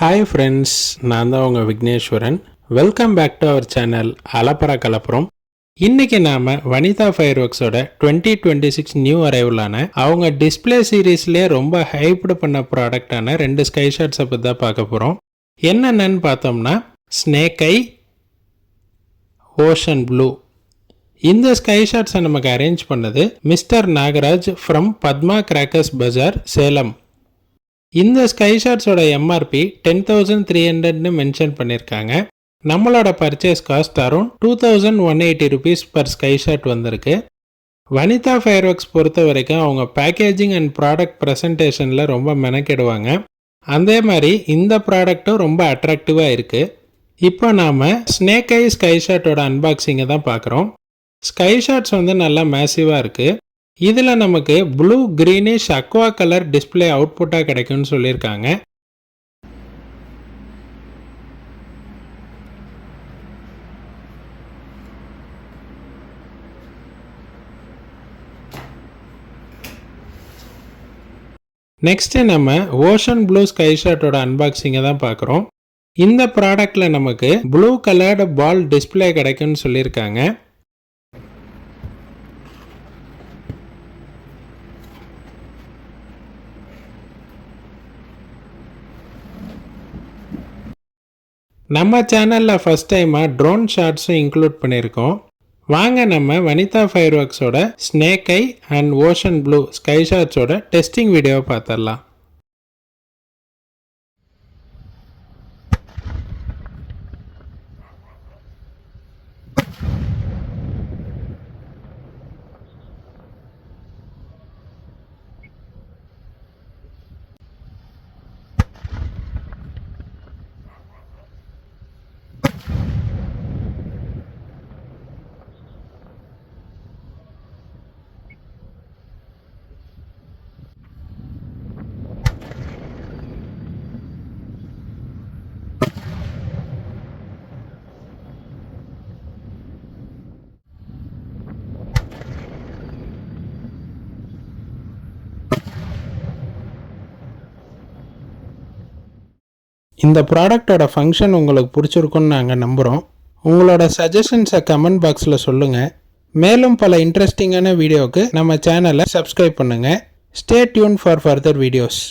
Hi friends, நான் தான் உங்கள் Vigneshwaran. Welcome back to our channel Alappara Kalappuram. இன்றைக்கி நாம் வனிதா ஃபயர்வொர்க்ஸோட 2026 நியூ அரைவலான அவங்க டிஸ்பிளே சீரீஸ்லேயே ரொம்ப ஹைப்டு பண்ண ப்ராடக்டான 2 ஸ்கை ஷாட்ஸை பற்றி தான் பார்க்க போகிறோம். என்னென்னு பார்த்தோம்னா ஸ்னேக் ஐ, ஓஷன் ப்ளூ. இந்த ஸ்கை ஷாட்ஸை நமக்கு அரேஞ்ச் பண்ணது mister Nagaraj from Padma crackers பஜார், சேலம். இந்த ஸ்கை ஷாட்ஸோட எம்ஆர்பி 10,300ன்னு மென்ஷன் பண்ணியிருக்காங்க. நம்மளோட purchase cost around 2,180 rupees per sky shot வந்திருக்கு. வனிதா ஃபயர்வொர்க்ஸ் பொறுத்த வரைக்கும் அவங்க பேக்கேஜிங் அண்ட் ப்ராடக்ட் ப்ரெசன்டேஷனில் ரொம்ப மெனக்கெடுவாங்க. அதே மாதிரி இந்த ப்ராடக்ட்டும் ரொம்ப அட்ராக்டிவாக இருக்குது. இப்போ நாம் ஸ்னேக் ஐ ஸ்கை ஷாட்டோட அன்பாக்சிங்கை தான் பார்க்குறோம். ஸ்கை ஷாட்ஸ் நல்லா மேசிவாக இருக்குது. இதில் நமக்கு blue greenish aqua colour display அவுட்புட்டாக கிடைக்கும்னு சொல்லியிருக்காங்க. நெக்ஸ்ட்டு நம்ம ஓஷன் ப்ளூ ஸ்கை ஷாட்டோட அன்பாக்சிங்கை தான் பார்க்குறோம். இந்த ப்ராடக்டில் நமக்கு ப்ளூ கலர்டு பால் டிஸ்பிளே கிடைக்கும்னு சொல்லியிருக்காங்க. நம்ம சேனலில் ஃபஸ்ட் டைமாக ட்ரோன் ஷாட்ஸும் இன்க்ளூட் பண்ணியிருக்கோம். வாங்க நம்ம வனிதா ஃபயர்வொர்க்ஸோட snake eye and ocean blue sky ஷாட்ஸோட டெஸ்டிங் வீடியோவை பார்த்துடலாம். இந்த ப்ராடக்டோட ஃபங்க்ஷன் உங்களுக்கு பிடிச்சிருக்குன்னு நாங்கள் நம்புகிறோம். உங்களோட சஜஷன்ஸை கமெண்ட் பாக்ஸில் சொல்லுங்கள். மேலும் பல இன்ட்ரெஸ்டிங்கான வீடியோவுக்கு நம்ம சேனலை சப்ஸ்கிரைப் பண்ணுங்கள். Stay tune for further videos.